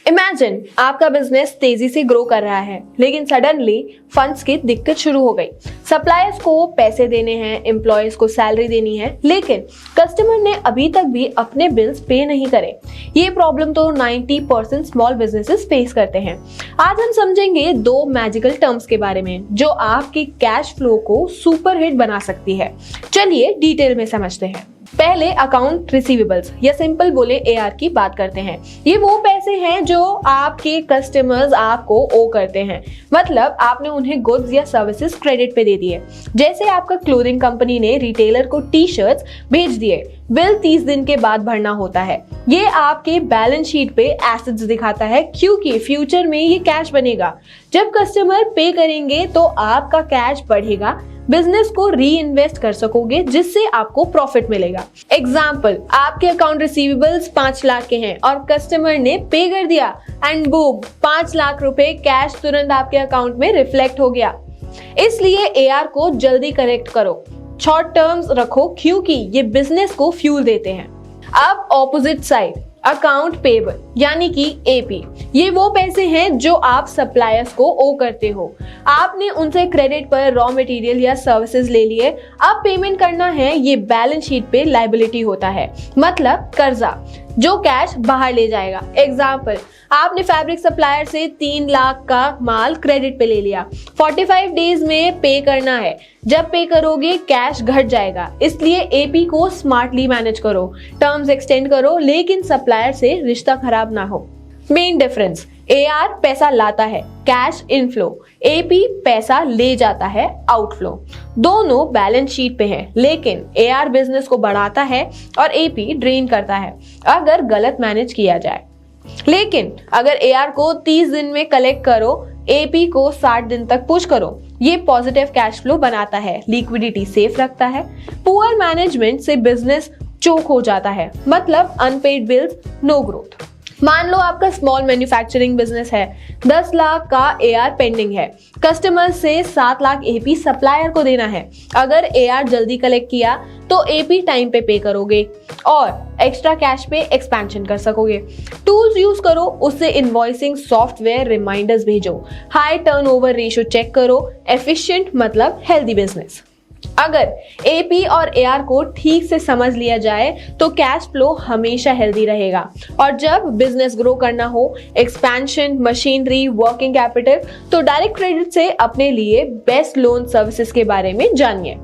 Imagine आपका business तेजी से ग्रो कर रहा है, लेकिन सडनली फंड्स की दिक्कत शुरू हो गई। सप्लायर्स को पैसे देने हैं, एम्प्लॉयज को सैलरी देनी है, लेकिन कस्टमर ने अभी तक भी अपने बिल्स पे नहीं करे। ये प्रॉब्लम तो 90% स्मॉल बिजनेसेस फेस करते हैं। आज हम समझेंगे दो मैजिकल टर्म्स के बारे में जो आपकी कैश फ्लो को सुपर हिट बना सकती है। चलिए डिटेल में समझते हैं। पहले अकाउंट रिसीवेबल्स या सिंपल बोले AR की बात करते हैं। ये वो पैसे हैं जो आपके कस्टमर्स आपको ओ करते हैं, मतलब आपने उन्हें गुड्स या सर्विसेज क्रेडिट पे दे दिए। जैसे आपका क्लोथिंग कंपनी ने रिटेलर को टी-शर्ट्स भेज दिए, बिल 30 दिन के बाद भरना होता है। ये आपके बैलेंस शीट पे एसेट्स दिखाता है क्योंकि फ्यूचर में ये कैश बनेगा। जब कस्टमर पे करेंगे तो आपका कैश बढ़ेगा, बिजनेस को री इन्वेस्ट कर सकोगे जिससे आपको प्रॉफिट मिलेगा। एग्जाम्पल, आपके अकाउंट रिसीवेबल्स 5 लाख के हैं और कस्टमर ने पे कर दिया एंड बूम 5 लाख रुपए कैश तुरंत आपके अकाउंट में रिफ्लेक्ट हो गया। इसलिए AR को जल्दी करेक्ट करो, शॉर्ट टर्म्स रखो क्योंकि ये बिजनेस को फ्यूल देते हैं। अब ऑपोजिट साइड, अकाउंट पेबल यानी कि AP, ये वो पैसे हैं जो आप सप्लायर्स को ओ करते हो। आपने उनसे क्रेडिट पर रॉ मटेरियल या सर्विसेज ले लिए, अब पेमेंट करना है। ये बैलेंस शीट पे लायबिलिटी होता है, मतलब कर्जा जो कैश बाहर ले जाएगा। एग्जाम्पल, आपने फैब्रिक सप्लायर से 3 लाख का माल क्रेडिट पे ले लिया, 45 डेज में पे करना है। जब पे करोगे कैश घट जाएगा, इसलिए AP को स्मार्टली मैनेज करो, टर्म्स एक्सटेंड करो, लेकिन सप्लायर से रिश्ता खराब ना हो। मेन डिफरेंस, AR पैसा लाता है, कैश इनफ्लो, AP पैसा ले जाता है, आउटफ्लो। दोनों बैलेंस शीट पे है, लेकिन AR बिजनेस को बढ़ाता है और AP ड्रेन करता है अगर गलत मैनेज किया जाए। लेकिन अगर AR को 30 दिन में कलेक्ट करो, AP को 60 दिन तक पुश करो, ये पॉजिटिव कैश फ्लो बनाता है, लिक्विडिटी सेफ रखता है। पुअर मैनेजमेंट से बिजनेस चोक हो जाता है, मतलब अनपेड बिल्स, नो ग्रोथ। मान लो आपका स्मॉल मैन्युफैक्चरिंग बिजनेस है, 10 लाख का AR पेंडिंग है, कस्टमर से 7 लाख AP सप्लायर को देना है। अगर AR जल्दी कलेक्ट किया तो AP टाइम पे करोगे और एक्स्ट्रा कैश पे एक्सपेंशन कर सकोगे। टूल्स यूज करो, उससे इनवॉइसिंग सॉफ्टवेयर रिमाइंडर्स भेजो, हाई टर्नओवर रेशियो चेक करो, एफिशिएंट मतलब हेल्दी बिजनेस। अगर AP और AR को ठीक से समझ लिया जाए तो कैश फ्लो हमेशा हेल्दी रहेगा। और जब बिजनेस ग्रो करना हो, एक्सपेंशन, मशीनरी, वर्किंग कैपिटल, तो डायरेक्ट क्रेडिट से अपने लिए बेस्ट लोन सर्विसेज के बारे में जानिए।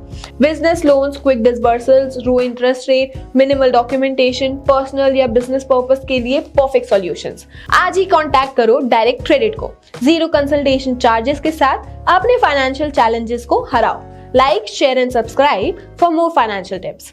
Business loans, quick disbursals, low interest rate, minimal documentation, personal या बिजनेस पर्पस के लिए परफेक्ट सॉल्यूशंस। आज ही कांटेक्ट करो डायरेक्ट क्रेडिट को, 0 कंसल्टेशन चार्जेस के साथ अपने फाइनेंशियल चैलेंजेस को हराओ। Like, share and subscribe for more financial tips.